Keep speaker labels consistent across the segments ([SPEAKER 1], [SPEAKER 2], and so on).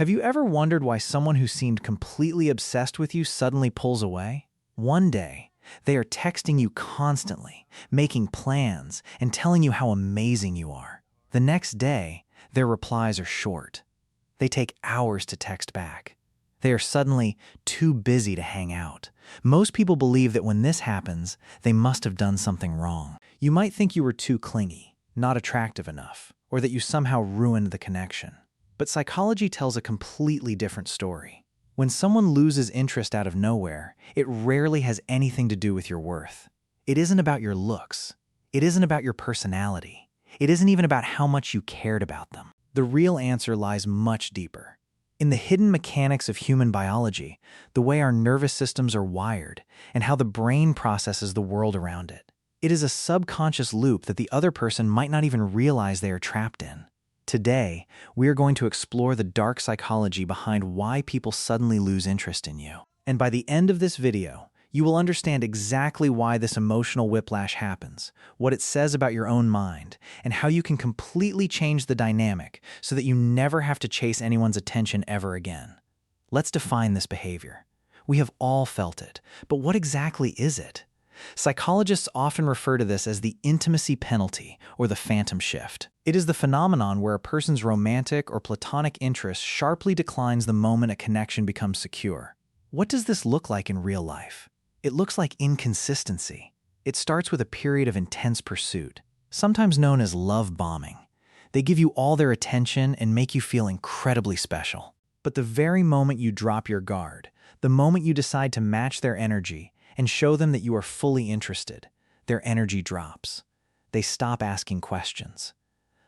[SPEAKER 1] Have you ever wondered why someone who seemed completely obsessed with you suddenly pulls away? One day, they are texting you constantly, making plans, and telling you how amazing you are. The next day, their replies are short. They take hours to text back. They are suddenly too busy to hang out. Most people believe that when this happens, they must have done something wrong. You might think you were too clingy, not attractive enough, or that you somehow ruined the connection. But psychology tells a completely different story. When someone loses interest out of nowhere, it rarely has anything to do with your worth. It isn't about your looks. It isn't about your personality. It isn't even about how much you cared about them. The real answer lies much deeper. In the hidden mechanics of human biology, the way our nervous systems are wired, and how the brain processes the world around it. It is a subconscious loop that the other person might not even realize they are trapped in. Today, we are going to explore the dark psychology behind why people suddenly lose interest in you. And by the end of this video, you will understand exactly why this emotional whiplash happens, what it says about your own mind, and how you can completely change the dynamic so that you never have to chase anyone's attention ever again. Let's define this behavior. We have all felt it, but what exactly is it? Psychologists often refer to this as the intimacy penalty or the phantom shift. It is the phenomenon where a person's romantic or platonic interest sharply declines the moment a connection becomes secure. What does this look like in real life? It looks like inconsistency. It starts with a period of intense pursuit, sometimes known as love bombing. They give you all their attention and make you feel incredibly special. But the very moment you drop your guard, the moment you decide to match their energy and show them that you are fully interested, their energy drops. They stop asking questions.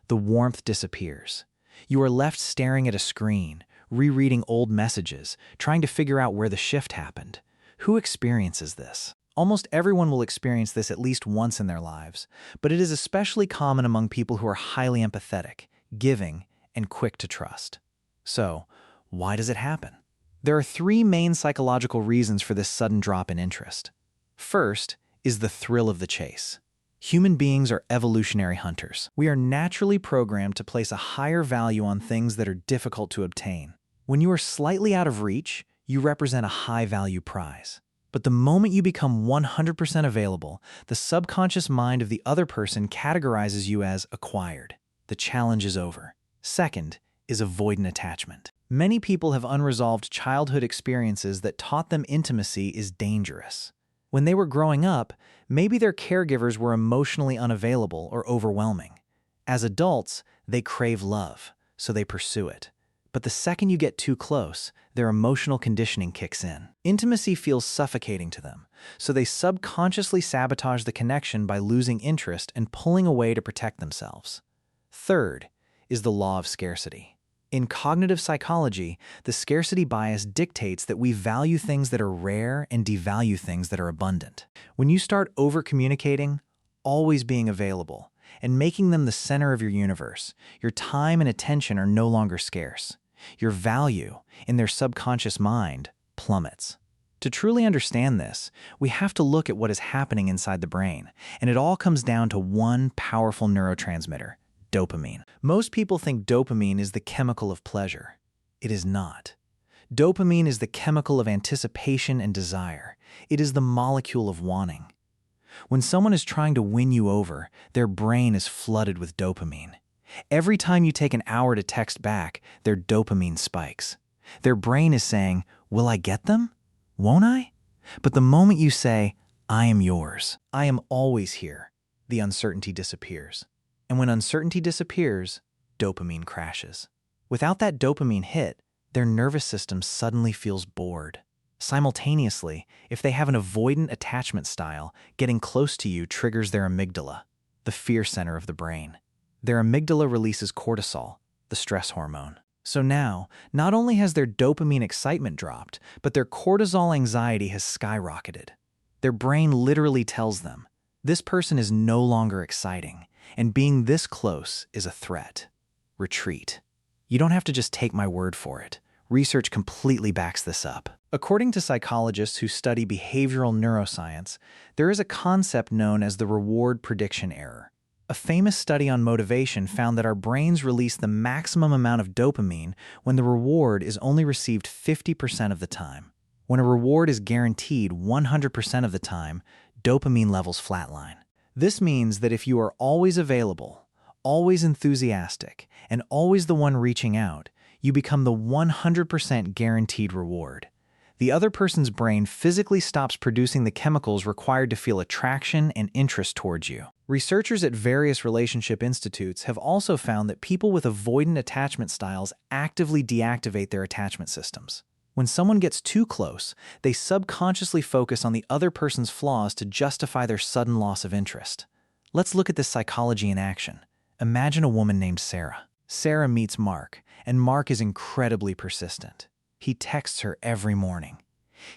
[SPEAKER 1] The warmth disappears. You are left staring at a screen, rereading old messages, trying to figure out where the shift happened. Who experiences this? Almost everyone will experience this at least once in their lives, but it is especially common among people who are highly empathetic, giving, and quick to trust. So, why does it happen? There are three main psychological reasons for this sudden drop in interest. First is the thrill of the chase. Human beings are evolutionary hunters. We are naturally programmed to place a higher value on things that are difficult to obtain. When you are slightly out of reach, you represent a high-value prize. But the moment you become 100% available, the subconscious mind of the other person categorizes you as acquired. The challenge is over. Second is avoidant attachment. Many people have unresolved childhood experiences that taught them intimacy is dangerous. When they were growing up, maybe their caregivers were emotionally unavailable or overwhelming. As adults, they crave love, so they pursue it. But the second you get too close, their emotional conditioning kicks in. Intimacy feels suffocating to them, so they subconsciously sabotage the connection by losing interest and pulling away to protect themselves. Third is the law of scarcity. In cognitive psychology, the scarcity bias dictates that we value things that are rare and devalue things that are abundant. When you start over-communicating, always being available, and making them the center of your universe, your time and attention are no longer scarce. Your value, in their subconscious mind, plummets. To truly understand this, we have to look at what is happening inside the brain, and it all comes down to one powerful neurotransmitter: dopamine. Most people think dopamine is the chemical of pleasure. It is not. Dopamine is the chemical of anticipation and desire. It is the molecule of wanting. When someone is trying to win you over, their brain is flooded with dopamine. Every time you take an hour to text back, their dopamine spikes. Their brain is saying, "Will I get them? Won't I?" But the moment you say, "I am yours, I am always here," the uncertainty disappears. And when uncertainty disappears, dopamine crashes. Without that dopamine hit, their nervous system suddenly feels bored. Simultaneously, if they have an avoidant attachment style, getting close to you triggers their amygdala, the fear center of the brain. Their amygdala releases cortisol, the stress hormone. So now, not only has their dopamine excitement dropped, but their cortisol anxiety has skyrocketed. Their brain literally tells them, this person is no longer exciting, and being this close is a threat. Retreat. You don't have to just take my word for it. Research completely backs this up. According to psychologists who study behavioral neuroscience, there is a concept known as the reward prediction error. A famous study on motivation found that our brains release the maximum amount of dopamine when the reward is only received 50% of the time. When a reward is guaranteed 100% of the time, dopamine levels flatline. This means that if you are always available, always enthusiastic, and always the one reaching out, you become the 100% guaranteed reward. The other person's brain physically stops producing the chemicals required to feel attraction and interest towards you. Researchers at various relationship institutes have also found that people with avoidant attachment styles actively deactivate their attachment systems. When someone gets too close, they subconsciously focus on the other person's flaws to justify their sudden loss of interest. Let's look at this psychology in action. Imagine a woman named Sarah. Sarah meets Mark, and Mark is incredibly persistent. He texts her every morning.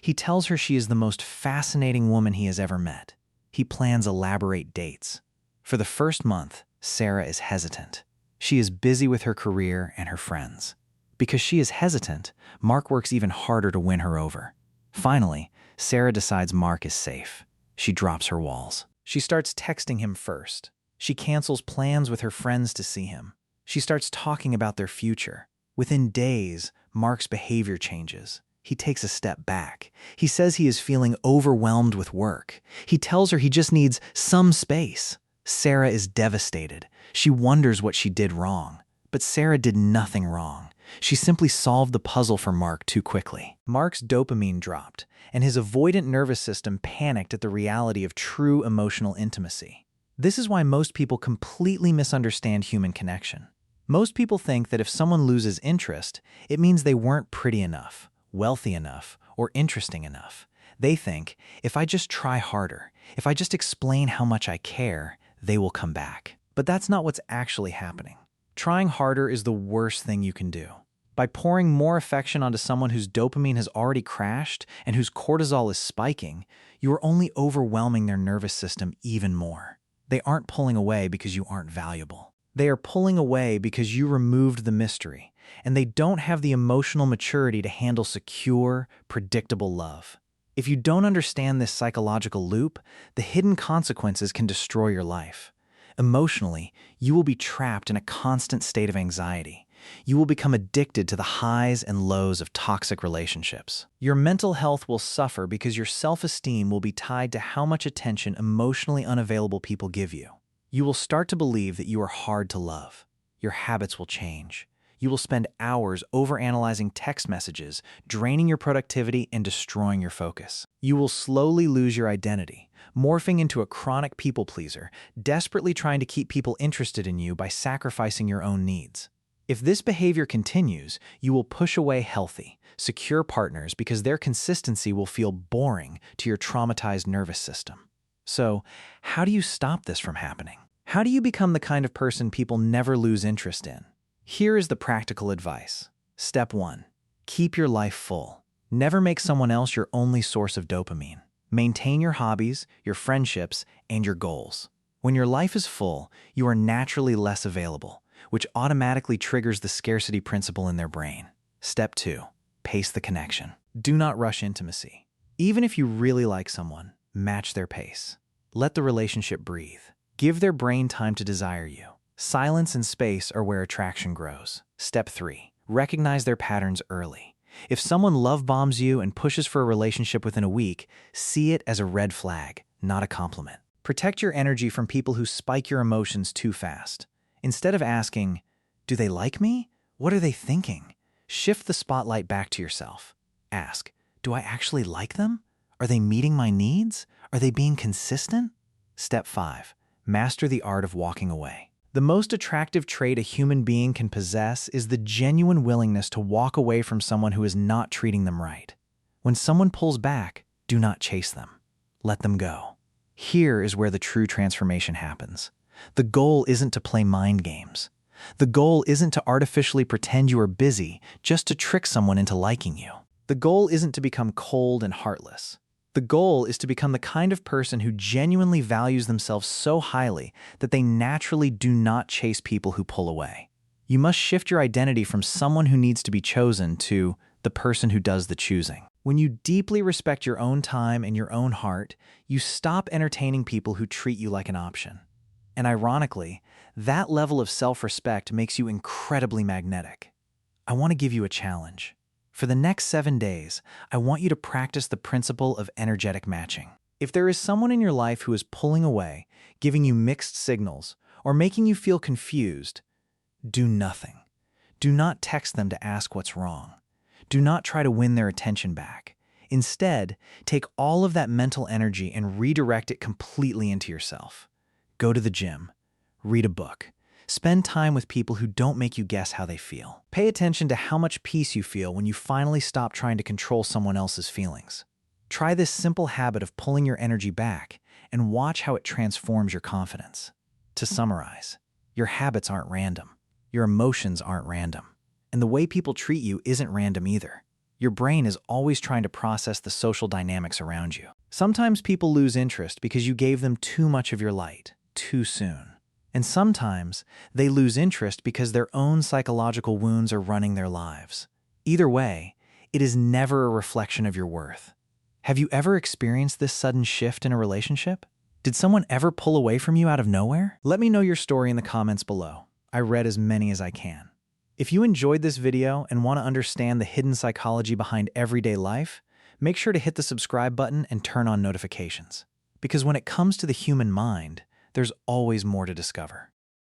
[SPEAKER 1] He tells her she is the most fascinating woman he has ever met. He plans elaborate dates. For the first month, Sarah is hesitant. She is busy with her career and her friends. Because she is hesitant, Mark works even harder to win her over. Finally, Sarah decides Mark is safe. She drops her walls. She starts texting him first. She cancels plans with her friends to see him. She starts talking about their future. Within days, Mark's behavior changes. He takes a step back. He says he is feeling overwhelmed with work. He tells her he just needs some space. Sarah is devastated. She wonders what she did wrong. But Sarah did nothing wrong. She simply solved the puzzle for Mark too quickly. Mark's dopamine dropped, and his avoidant nervous system panicked at the reality of true emotional intimacy. This is why most people completely misunderstand human connection. Most people think that if someone loses interest, it means they weren't pretty enough, wealthy enough, or interesting enough. They think, if I just try harder, if I just explain how much I care, they will come back. But that's not what's actually happening. Trying harder is the worst thing you can do. By pouring more affection onto someone whose dopamine has already crashed and whose cortisol is spiking, you are only overwhelming their nervous system even more. They aren't pulling away because you aren't valuable. They are pulling away because you removed the mystery, and they don't have the emotional maturity to handle secure, predictable love. If you don't understand this psychological loop, the hidden consequences can destroy your life. Emotionally, you will be trapped in a constant state of anxiety. You will become addicted to the highs and lows of toxic relationships. Your mental health will suffer because your self-esteem will be tied to how much attention emotionally unavailable people give you. You will start to believe that you are hard to love. Your habits will change. You will spend hours overanalyzing text messages, draining your productivity and destroying your focus. You will slowly lose your identity, morphing into a chronic people pleaser, desperately trying to keep people interested in you by sacrificing your own needs. If this behavior continues, you will push away healthy, secure partners because their consistency will feel boring to your traumatized nervous system. So, how do you stop this from happening? How do you become the kind of person people never lose interest in? Here is the practical advice. Step 1. Keep your life full. Never make someone else your only source of dopamine. Maintain your hobbies, your friendships, and your goals. When your life is full, you are naturally less available, which automatically triggers the scarcity principle in their brain. Step 2. Pace the connection. Do not rush intimacy. Even if you really like someone, match their pace. Let the relationship breathe. Give their brain time to desire you. Silence and space are where attraction grows. Step 3. Recognize their patterns early. If someone love bombs you and pushes for a relationship within a week, see it as a red flag, not a compliment. Protect your energy from people who spike your emotions too fast. Instead of asking, "Do they like me? What are they thinking?" Shift the spotlight back to yourself. Ask, "Do I actually like them? Are they meeting my needs? Are they being consistent?" Step 5. Master the art of walking away. The most attractive trait a human being can possess is the genuine willingness to walk away from someone who is not treating them right. When someone pulls back, do not chase them. Let them go. Here is where the true transformation happens. The goal isn't to play mind games. The goal isn't to artificially pretend you are busy just to trick someone into liking you. The goal isn't to become cold and heartless. The goal is to become the kind of person who genuinely values themselves so highly that they naturally do not chase people who pull away. You must shift your identity from someone who needs to be chosen to the person who does the choosing. When you deeply respect your own time and your own heart, you stop entertaining people who treat you like an option. And ironically, that level of self-respect makes you incredibly magnetic. I want to give you a challenge. For the next 7 days, I want you to practice the principle of energetic matching. If there is someone in your life who is pulling away, giving you mixed signals, or making you feel confused, do nothing. Do not text them to ask what's wrong. Do not try to win their attention back. Instead, take all of that mental energy and redirect it completely into yourself. Go to the gym. Read a book. Spend time with people who don't make you guess how they feel. Pay attention to how much peace you feel when you finally stop trying to control someone else's feelings. Try this simple habit of pulling your energy back and watch how it transforms your confidence. To summarize, your habits aren't random. Your emotions aren't random. And the way people treat you isn't random either. Your brain is always trying to process the social dynamics around you. Sometimes people lose interest because you gave them too much of your light, too soon. And sometimes they lose interest because their own psychological wounds are running their lives. Either way, it is never a reflection of your worth. Have you ever experienced this sudden shift in a relationship? Did someone ever pull away from you out of nowhere? Let me know your story in the comments below. I read as many as I can. If you enjoyed this video and want to understand the hidden psychology behind everyday life, make sure to hit the subscribe button and turn on notifications. Because when it comes to the human mind, there's always more to discover.